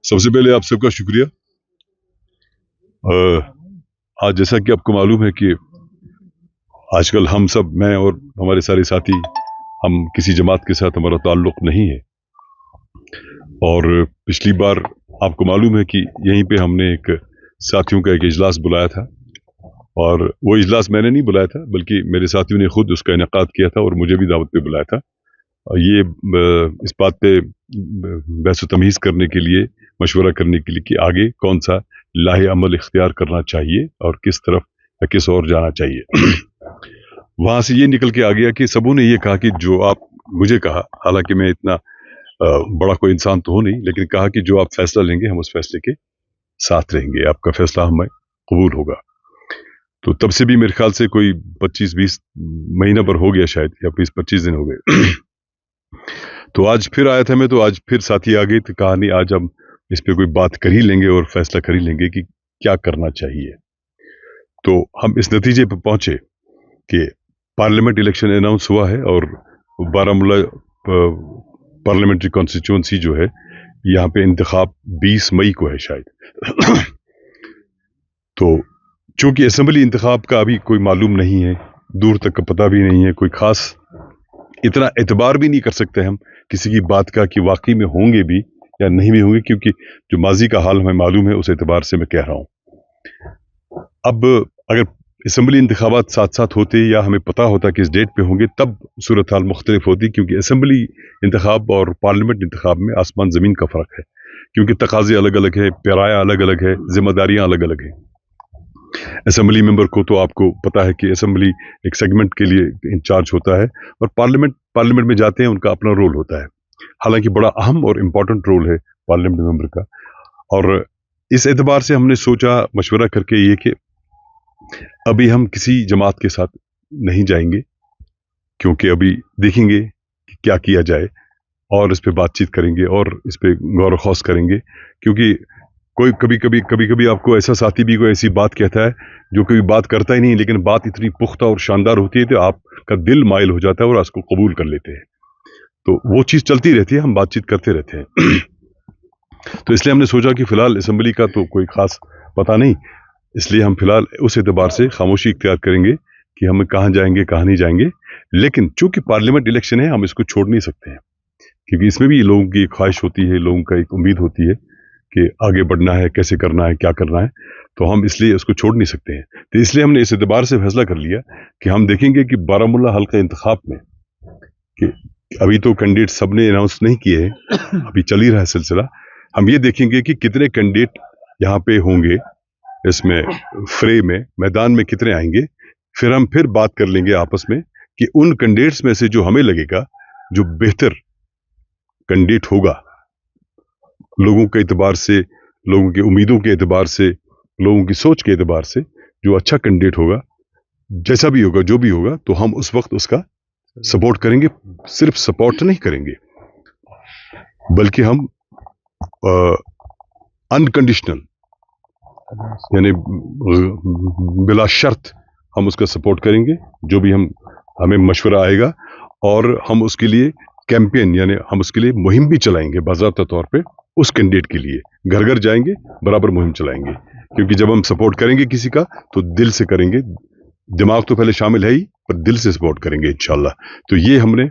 सबसे पहले आप सबका शुक्रिया। आज जैसा कि आपको मालूम है कि आजकल हम सब, मैं और हमारे सारे साथी, हम किसी जमात के साथ हमारा ताल्लुक नहीं है। और पिछली बार आपको मालूम है कि यहीं पे हमने एक साथियों का एक इजलास बुलाया था, और वो इजलास मैंने नहीं बुलाया था बल्कि मेरे साथियों ने खुद उसका इनेकाद किया था और मुझे भी दावत पे बुलाया था। ये इस बात पे बहस व तमीज़ करने के लिए, मशवरा करने के लिए कि आगे कौन सा लाहे अमल इख्तियार करना चाहिए और किस तरफ या किस और जाना चाहिए। वहाँ से ये निकल के आ गया कि सबों ने ये कहा कि जो आप मुझे कहा, हालांकि मैं इतना बड़ा कोई इंसान तो हो नहीं, लेकिन कहा कि जो आप फैसला लेंगे हम उस फैसले के साथ रहेंगे, आपका फैसला हमें कबूल होगा। तो तब से भी मेरे ख्याल से कोई 25-20 महीना पर हो गया शायद, या 20-25 दिन हो गए। तो आज फिर आया था मैं, तो आज फिर साथी आ गए, तो कहा नहीं आज हम इस पे कोई बात कर ही लेंगे और फैसला कर ही लेंगे कि क्या करना चाहिए। तो हम इस नतीजे पर पहुंचे कि पार्लियामेंट इलेक्शन अनाउंस हुआ है और बारामूला पार्लियामेंट्री कॉन्स्टिट्यूंसी जो है, यहाँ पे इंतखाब 20 मई को है शायद। तो चूंकि असेंबली इंतखाब का अभी कोई मालूम नहीं है, दूर तक का पता भी नहीं है, कोई खास इतना एतबार भी नहीं कर सकते हम किसी की बात का कि वाकई में होंगे भी या नहीं भी होंगे, क्योंकि जो माजी का हाल हमें मालूम है उस एतबार से मैं कह रहा हूँ। अब अगर असेंबली इंतखाबात साथ साथ होते या हमें पता होता कि इस डेट पे होंगे, तब सूरत हाल मुख्तलिफ होती, क्योंकि असेंबली इंतखाब और पार्लियामेंट इंतखाब में आसमान ज़मीन का फ़र्क है, क्योंकि तकाजे अलग अलग है, पैराया अलग अलग है, जिम्मेदारियाँ अलग अलग हैं। असेंबली मेंबर को तो आपको पता है कि असेंबली एक सेगमेंट के लिए इंचार्ज होता है, और पार्लियामेंट में जाते हैं उनका अपना रोल होता है, हालांकि बड़ा अहम और इम्पोर्टेंट रोल है पार्लियामेंट मेंबर का। और इस एतबार से हमने सोचा मशवरा करके ये कि अभी हम किसी जमात के साथ नहीं जाएंगे, क्योंकि अभी देखेंगे कि क्या किया जाए और इस पे बातचीत करेंगे और इस पे गौर खौस करेंगे, क्योंकि कोई कभी कभी आपको ऐसा साथी भी कोई ऐसी बात कहता है जो कभी बात करता ही नहीं, लेकिन बात इतनी पुख्ता और शानदार होती है तो आपका दिल माइल हो जाता है और उसको कबूल कर लेते हैं। तो वो चीज़ चलती रहती है, हम बातचीत करते रहते हैं। तो इसलिए हमने सोचा कि फ़िलहाल असेंबली का तो कोई ख़ास पता नहीं, इसलिए हम फ़िलहाल उस एतबार से खामोशी इख्तियार करेंगे कि हम कहाँ जाएंगे कहाँ नहीं जाएंगे। लेकिन चूँकि पार्लियामेंट इलेक्शन है, हम इसको छोड़ नहीं सकते हैं, क्योंकि इसमें भी लोगों की ख्वाहिश होती है, लोगों का एक उम्मीद होती है कि आगे बढ़ना है, कैसे करना है, क्या करना है, तो हम इसलिए उसको छोड़ नहीं सकते हैं। तो इसलिए हमने इस एतबार से फैसला कर लिया कि हम देखेंगे कि बारामूला हल्का इंतखाब में, कि अभी तो कैंडिडेट सब ने अनाउंस नहीं किए हैं, अभी चल ही रहा है सिलसिला, हम ये देखेंगे कि कितने कैंडिडेट यहाँ पे होंगे, इसमें फ्रे में मैदान में कितने आएंगे। फिर हम फिर बात कर लेंगे आपस में कि उन कैंडिडेट्स में से जो हमें लगेगा जो बेहतर कैंडिडेट होगा, लोगों के एतबार से, लोगों की उम्मीदों के एतबार से, लोगों की सोच के एतबार से, जो अच्छा कैंडिडेट होगा, जैसा भी होगा, जो भी होगा, तो हम उस वक्त उसका सपोर्ट करेंगे। सिर्फ सपोर्ट नहीं करेंगे, बल्कि हम अनकंडीशनल, यानी बिला शर्त हम उसका सपोर्ट करेंगे, जो भी हमें मशवरा आएगा, और हम उसके लिए कैंपेन, यानी हम उसके लिए मुहिम भी चलाएंगे बाज़ाब्ता तौर पे। उस कैंडिडेट के लिए घर घर जाएंगे, बराबर मुहिम चलाएंगे, क्योंकि जब हम सपोर्ट करेंगे किसी का तो दिल से करेंगे, दिमाग तो पहले शामिल है ही, पर दिल से सपोर्ट करेंगे इंशाल्लाह। तो ये हमने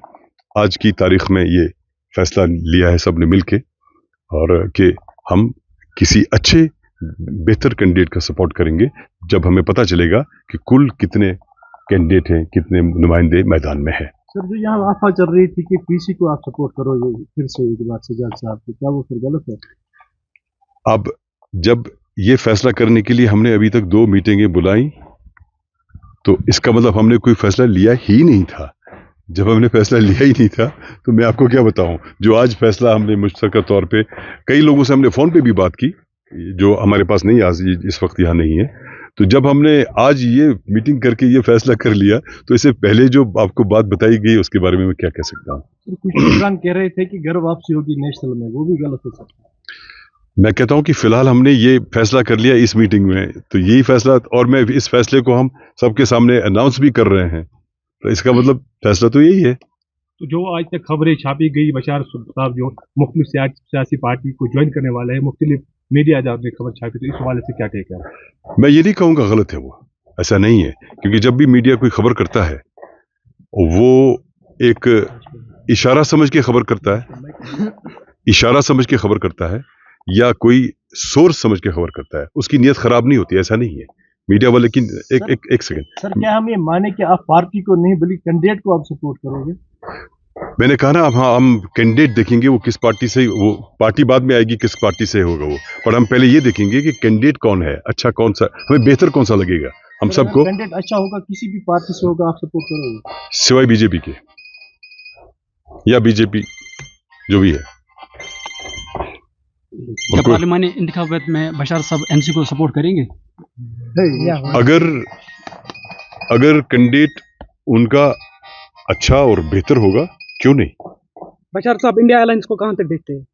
आज की तारीख में ये फैसला लिया है सबने मिलके, और कि हम किसी अच्छे बेहतर कैंडिडेट का सपोर्ट करेंगे जब हमें पता चलेगा कि कुल कितने कैंडिडेट हैं, कितने नुमाइंदे मैदान में हैं। सर, जो यहाँ अफवाह चल रही थी कि पीसी को आप सपोर्ट करोगे फिर से एक बार से जज साहब की, क्या वो फिर गलत है? अब जब ये फैसला करने के लिए हमने अभी तक 2 मीटिंगें बुलाई, तो इसका मतलब हमने कोई फैसला लिया ही नहीं था। जब हमने फैसला लिया ही नहीं था तो मैं आपको क्या बताऊं, जो आज फैसला हमने मुश्तरका तौर पे कई लोगों से हमने फ़ोन पे भी बात की, जो हमारे पास नहीं, आज इस वक्त यहाँ नहीं है। तो जब हमने आज ये मीटिंग करके ये फैसला कर लिया, तो इससे पहले जो आपको बात बताई गई उसके बारे में मैं क्या कह सकता हूँ। कुछ इमरान कह रहे थे कि घर वापसी होगी नेशनल में, वो भी गलत है सर? मैं कहता हूँ कि फिलहाल हमने ये फैसला कर लिया इस मीटिंग में, तो यही फैसला, और मैं इस फैसले को हम सबके सामने अनाउंस भी कर रहे हैं, तो इसका मतलब फैसला तो यही है। तो जो आज तक खबरें छापी गई बशार साहब जो मुख्तलिफ सियासी पार्टी को ज्वाइन करने वाले हैं, मुख्तलिफ मीडिया जहाँ ने खबर छापी, तो इस हवाले से क्या टेक है? मैं ये नहीं कहूँगा गलत है, वो ऐसा नहीं है, क्योंकि जब भी मीडिया कोई खबर करता है वो एक इशारा समझ के खबर करता है, इशारा समझ के खबर करता है या कोई सोर्स समझ के खबर करता है, उसकी नीयत खराब नहीं होती, ऐसा नहीं है मीडिया वाले की। एक सेकंड सर, क्या हम ये माने कि आप पार्टी को नहीं बल्कि कैंडिडेट को आप सपोर्ट करोगे? मैंने कहा ना, अब हाँ हम कैंडिडेट देखेंगे, वो किस पार्टी से, वो पार्टी बाद में आएगी किस पार्टी से होगा वो, पर हम पहले ये देखेंगे कि कैंडिडेट कौन है, अच्छा कौन सा, हमें बेहतर कौन सा लगेगा हम सबको। कैंडिडेट अच्छा होगा, किसी भी पार्टी से होगा, आप सपोर्ट करोगे? सिवाय बीजेपी के या बीजेपी जो भी है क्या पार्लिमानी इंतखाबात में बशार साहब एनसी को सपोर्ट करेंगे? अगर कैंडिडेट उनका अच्छा और बेहतर होगा, क्यों नहीं। बशार साहब इंडिया अलायंस को कहां तक देखते हैं?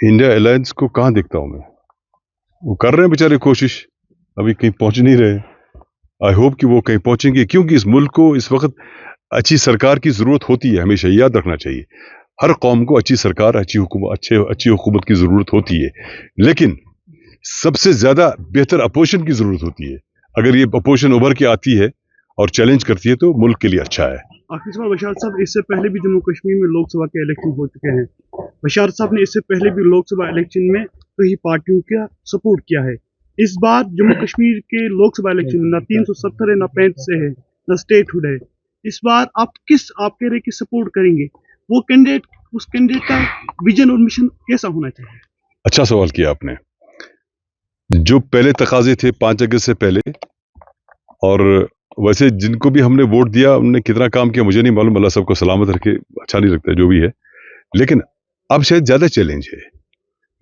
इंडिया अलायंस को कहां देखता हूं मैं, वो कर रहे हैं बेचारे कोशिश, अभी कहीं पहुंच नहीं रहे। आई होप कि वो कहीं पहुंचेंगे, क्योंकि इस मुल्क को इस वक्त अच्छी सरकार की जरूरत होती है, हमेशा याद रखना चाहिए। हर कौम को अच्छी सरकार, अच्छी हुकूमत की जरूरत होती है, लेकिन सबसे ज्यादा बेहतर अपोजिशन की जरूरत होती है। अगर ये अपोजिशन उभर के आती है और चैलेंज करती है तो मुल्क के लिए अच्छा है। आखिर सवाल बशार साहब, इससे पहले भी जम्मू कश्मीर में लोकसभा के इलेक्शन हो चुके हैं। बशार साहब ने इससे पहले भी लोकसभा इलेक्शन में कई पार्टियों का सपोर्ट किया है। इस बार जम्मू कश्मीर के लोकसभा इलेक्शन में ना 370 है, ना 35 है, ना स्टेटहुड है। इस बार आप कह रहे कि सपोर्ट करेंगे, वो कैंडिडेट, उस कैंडिडेट का विजन और मिशन कैसा होना चाहिए? अच्छा सवाल किया आपने। जो पहले तकाजे थे 5 अगस्त से पहले, और वैसे जिनको भी हमने वोट दिया उन्होंने कितना काम किया मुझे नहीं मालूम, अल्लाह सबको सलामत रखे, अच्छा नहीं लगता जो भी है, लेकिन अब शायद ज्यादा चैलेंज है,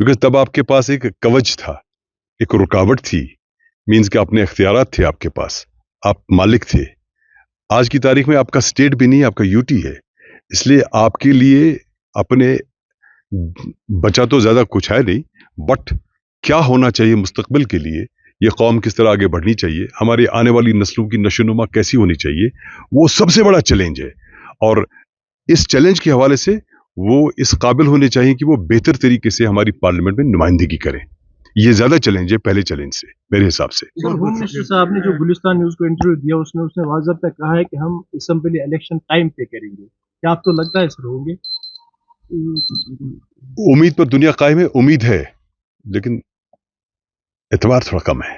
बिकॉज तब आपके पास एक कवच था, एक रुकावट थी, मीन्स कि अपने इख्तियारात थे आपके पास, आप मालिक थे। आज की तारीख में आपका स्टेट भी नहीं, आपका यूटी है, इसलिए आपके लिए अपने बचा तो ज्यादा कुछ है नहीं, बट क्या होना चाहिए मुस्तकबिल के लिए, ये कौम किस तरह आगे बढ़नी चाहिए, हमारी आने वाली नस्लों की नशोनुमा कैसी होनी चाहिए, वो सबसे बड़ा चैलेंज है। और इस चैलेंज के हवाले से वो इस काबिल होने चाहिए कि वो बेहतर तरीके से हमारी पार्लियामेंट में नुमाइंदगी करें। ये ज्यादा चैलेंज है पहले चैलेंज से, मेरे हिसाब से। सर, होम मिनिस्टर साहब ने जो गुलिस्तान न्यूज को इंटरव्यू दिया, उसने वाज़ह पे कहा है कि हम असेंबली इलेक्शन टाइम पे करेंगे। क्या आपको लगता है सर होंगे? उम्मीद पर दुनिया कायम है, उम्मीद है, लेकिन एतबार थोड़ा कम है।